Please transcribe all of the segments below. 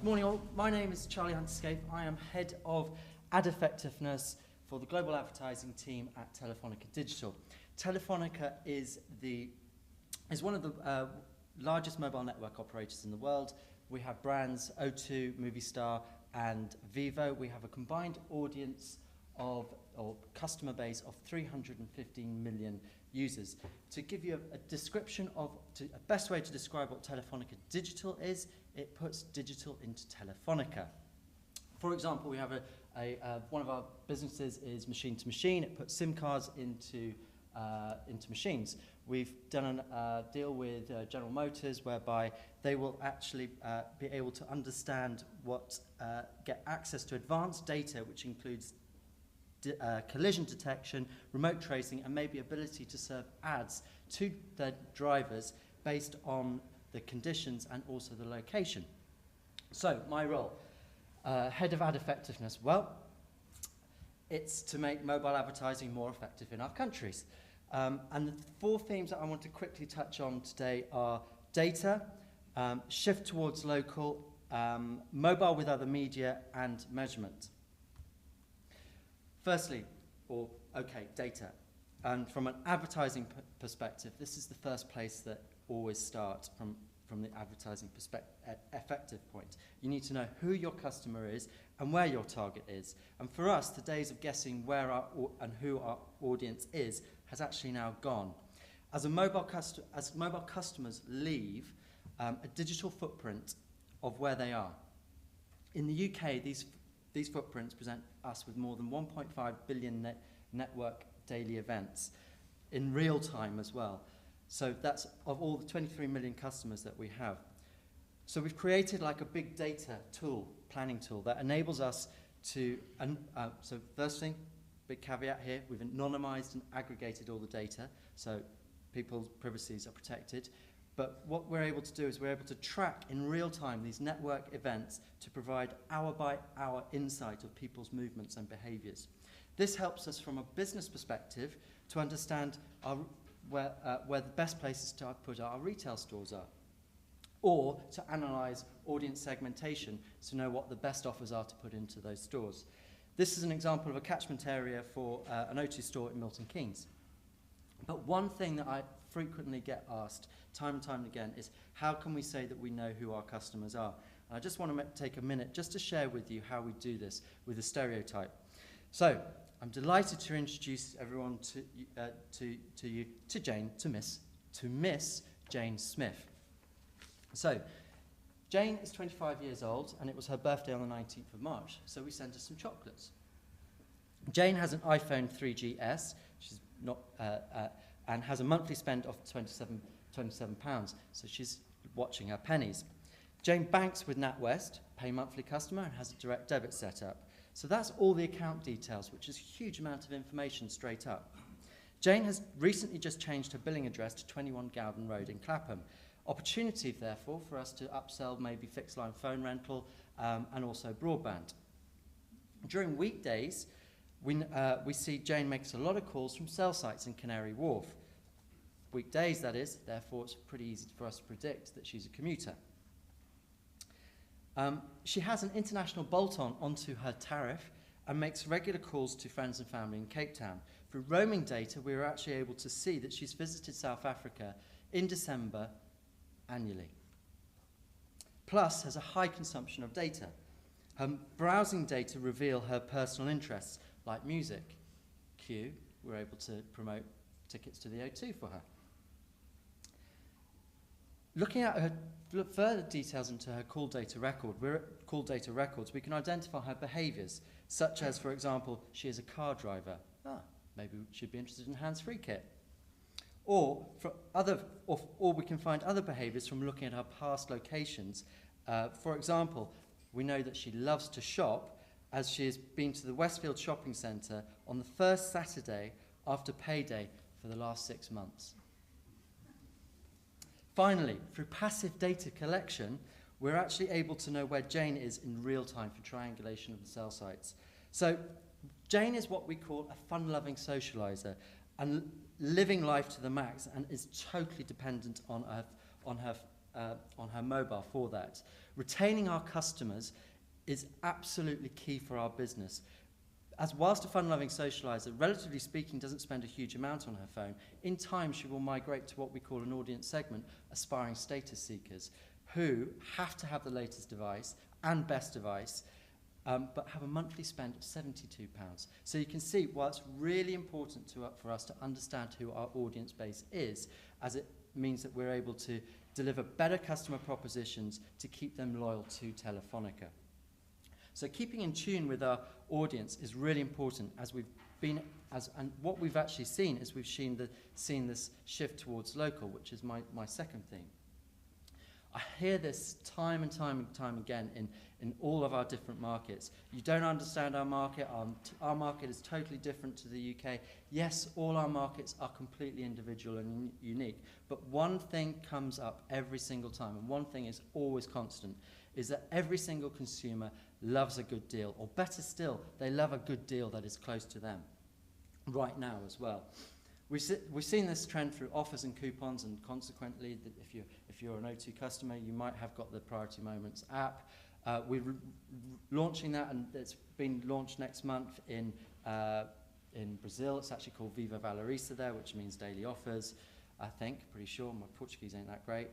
Morning all, my name is Charlie Hunter-Shyff. I am Head of Ad Effectiveness for the Global Advertising team at Telefonica Digital. Telefonica is one of the largest mobile network operators in the world. We have brands O2, Movistar and Vivo. We have a combined audience or customer base of 315 million users. To give you a description of, a best way to describe what Telefonica Digital is, it puts digital into Telefonica. For example, we have one of our businesses is machine to machine. It puts SIM cards into machines. We've done a deal with General Motors whereby they will actually be able to understand get access to advanced data, which includes collision detection, remote tracing, and maybe ability to serve ads to their drivers based on the conditions and also the location. So my role, Head of Ad Effectiveness, well, it's to make mobile advertising more effective in our countries. And the four themes that I want to quickly touch on today are data, shift towards local, mobile with other media, and measurement. Firstly, data. And from an advertising perspective, this is the first place that always starts from the advertising effective point. You need to know who your customer is and where your target is. And for us, the days of guessing where and who our audience is has actually now gone. As mobile customers leave a digital footprint of where they are. In the UK, these footprints present us with more than 1.5 billion network daily events in real time as well. So that's of all the 23 million customers that we have. So we've created like a big data tool, planning tool, that enables us to, so first thing, big caveat here, we've anonymized and aggregated all the data, so people's privacies are protected. But what we're able to do is we're able to track in real time these network events to provide hour-by-hour insight of people's movements and behaviors. This helps us from a business perspective to understand where the best places to put our retail stores are, or to analyze audience segmentation to know what the best offers are to put into those stores. This is an example of a catchment area for an O2 store in Milton Keynes. But one thing that I frequently get asked time and time again is, how can we say that we know who our customers are? And I just want to take a minute just to share with you how we do this with a stereotype. So I'm delighted to introduce everyone to Miss Jane Smith. So Jane is 25 years old, and it was her birthday on the 19th of March, so we sent her some chocolates. Jane has an iPhone 3GS, she's not, and has a monthly spend of £27, so she's watching her pennies. Jane banks with NatWest, pay monthly customer, and has a direct debit set up. So that's all the account details, which is a huge amount of information straight up. Jane has recently just changed her billing address to 21 Gowden Road in Clapham. Opportunity, therefore, for us to upsell maybe fixed line phone rental and also broadband. During weekdays, we see Jane makes a lot of calls from cell sites in Canary Wharf. Weekdays, that is, therefore it's pretty easy for us to predict that she's a commuter. She has an international bolt-on onto her tariff and makes regular calls to friends and family in Cape Town. Through roaming data, we were actually able to see that she's visited South Africa in December annually. Plus, has a high consumption of data. Her browsing data reveal her personal interests, like music. Q, we're able to promote tickets to the O2 for her. Looking at her further details into her call data records, we can identify her behaviours, such as, for example, she is a car driver. Maybe she'd be interested in hands-free kit. Or we can find other behaviours from looking at her past locations. For example, we know that she loves to shop, as she has been to the Westfield Shopping Centre on the first Saturday after payday for the last 6 months. Finally, through passive data collection, we're actually able to know where Jane is in real time for triangulation of the cell sites. So Jane is what we call a fun-loving socializer and living life to the max, and is totally dependent on her on her mobile for that. Retaining our customers is absolutely key for our business. As whilst a fun-loving socializer, relatively speaking, doesn't spend a huge amount on her phone, in time she will migrate to what we call an audience segment, aspiring status seekers, who have to have the latest device and best device, but have a monthly spend of £72. So you can see, while it's really important for us to understand who our audience base is, as it means that we're able to deliver better customer propositions to keep them loyal to Telefonica. So keeping in tune with our audience is really important, and what we've actually seen is we've seen this shift towards local, which is my second theme. I hear this time and time again in all of our different markets. You don't understand our market. Our market is totally different to the UK. Yes, all our markets are completely individual and unique, but one thing comes up every single time, and one thing is always constant, is that every single consumer loves a good deal, or better still, they love a good deal that is close to them right now as well. We've seen this trend through offers and coupons, and consequently, if you're an O2 customer, you might have got the Priority Moments app. We're launching that, and it's been launched next month in Brazil. It's actually called Viva Valoriza there, which means daily offers, I think, pretty sure. My Portuguese ain't that great.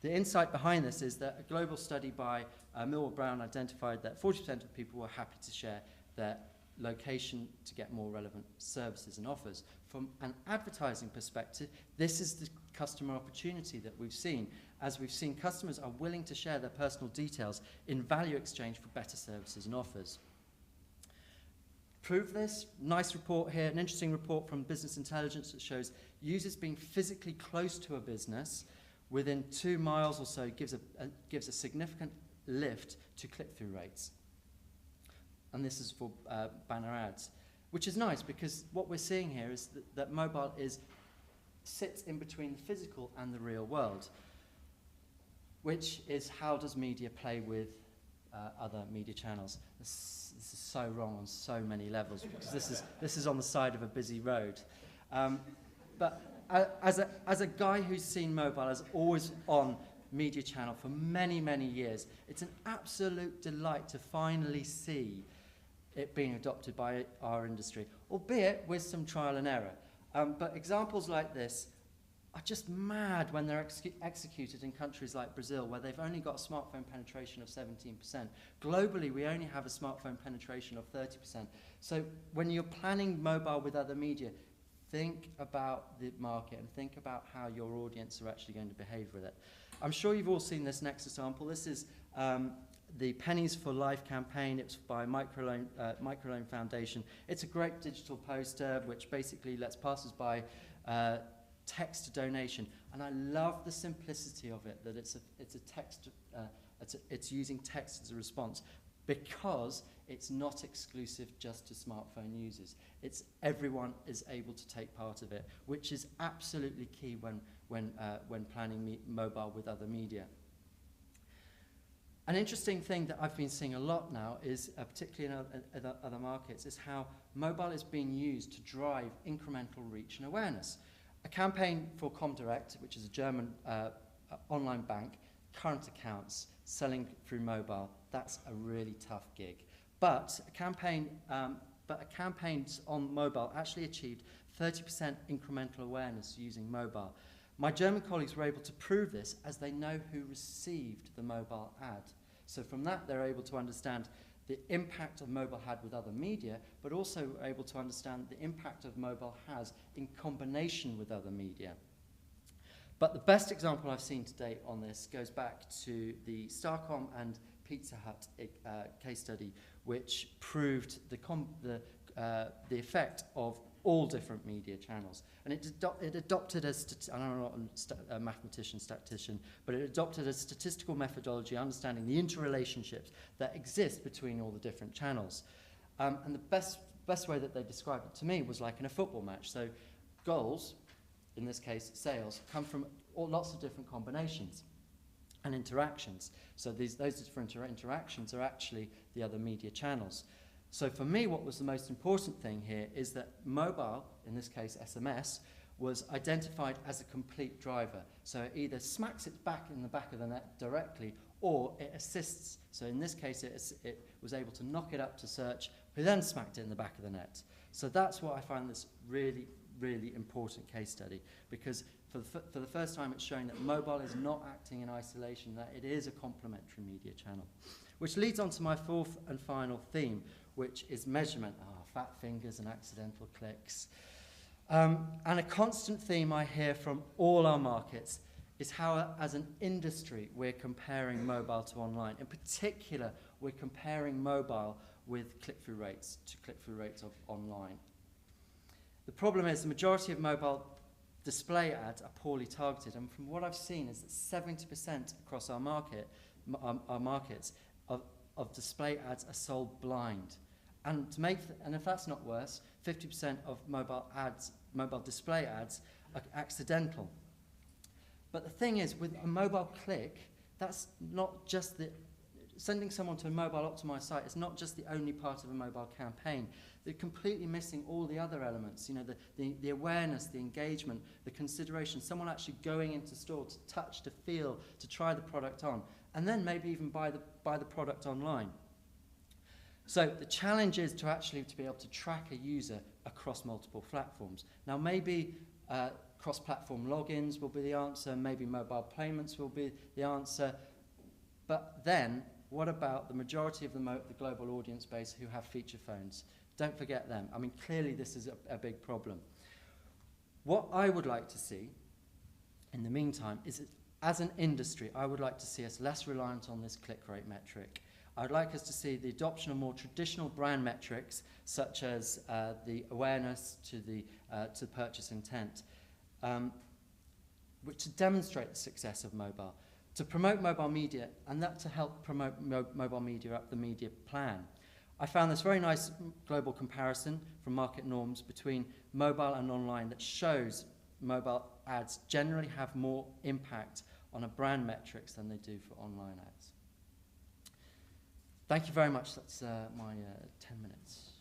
The insight behind this is that a global study by Millwall Brown identified that 40% of people were happy to share their location to get more relevant services and offers. From an advertising perspective, this is the customer opportunity that we've seen, as we've seen customers are willing to share their personal details in value exchange for better services and offers. Prove this, nice report here, an interesting report from Business Intelligence that shows users being physically close to a business within 2 miles or so gives a significant lift to click-through rates. And this is for banner ads, which is nice because what we're seeing here is that mobile sits in between the physical and the real world, which is how does media play with other media channels. This is so wrong on so many levels because this is on the side of a busy road. But as a guy who's seen mobile as always on media channel for many, many years, it's an absolute delight to finally see it being adopted by our industry, albeit with some trial and error. But examples like this are just mad when they're executed in countries like Brazil, where they've only got a smartphone penetration of 17%. Globally, we only have a smartphone penetration of 30%. So when you're planning mobile with other media, think about the market and think about how your audience are actually going to behave with it. I'm sure you've all seen this next example. This is the Pennies for Life campaign. It's by Microloan Foundation. It's a great digital poster which basically lets passers-by text a donation, and I love the simplicity of it, that it's a text, it's using text as a response, because it's not exclusive just to smartphone users. It's everyone is able to take part of it, which is absolutely key when planning mobile with other media. An interesting thing that I've been seeing a lot now is, particularly in other markets, is how mobile is being used to drive incremental reach and awareness. A campaign for Comdirect, which is a German online bank, current accounts, selling through mobile, that's a really tough gig. But campaigns on mobile actually achieved 30% incremental awareness using mobile. My German colleagues were able to prove this as they know who received the mobile ad. So from that, they're able to understand the impact of mobile had with other media, but also able to understand the impact of mobile has in combination with other media. But the best example I've seen to date on this goes back to the Starcom and Pizza Hut case study, which proved the effect of all different media channels. And it adopted I'm not a mathematician, statistician, but it adopted a statistical methodology understanding the interrelationships that exist between all the different channels. And the best way that they described it to me was like in a football match. So goals, in this case sales, come from lots of different combinations and interactions. So those different interactions are actually the other media channels. So for me, what was the most important thing here is that mobile, in this case SMS, was identified as a complete driver. So it either smacks it back in the back of the net directly, or it assists. So in this case, it was able to knock it up to search, who then smacked it in the back of the net. So that's what I find this really, really important case study, because for the first time it's showing that mobile is not acting in isolation, that it is a complementary media channel. Which leads on to my fourth and final theme, which is measurement. Fat fingers and accidental clicks. And a constant theme I hear from all our markets is how, as an industry, we're comparing mobile to online. In particular, we're comparing mobile with click-through rates to click-through rates of online. The problem is the majority of mobile display ads are poorly targeted, and from what I've seen is that 70% across our markets of display ads are sold blind. And if that's not worse, 50% of mobile display ads are accidental. But the thing is, with a mobile click, that's not just sending someone to a mobile optimized site is not just the only part of a mobile campaign. They're completely missing all the other elements, the awareness, the engagement, the consideration, someone actually going into store to touch, to feel, to try the product on, and then maybe even buy the product online. So the challenge is to be able to track a user across multiple platforms. Now maybe cross-platform logins will be the answer, maybe mobile payments will be the answer, but then what about the majority of the global audience base who have feature phones? Don't forget them. I mean, clearly this is a big problem. What I would like to see in the meantime is that as an industry, I would like to see us less reliant on this click rate metric. I'd like us to see the adoption of more traditional brand metrics, such as the awareness to purchase intent, which to demonstrate the success of mobile, to promote mobile media, and that to help promote mobile media up the media plan. I found this very nice global comparison from market norms between mobile and online that shows mobile ads generally have more impact on a brand metrics than they do for online ads. Thank you very much. That's my 10 minutes.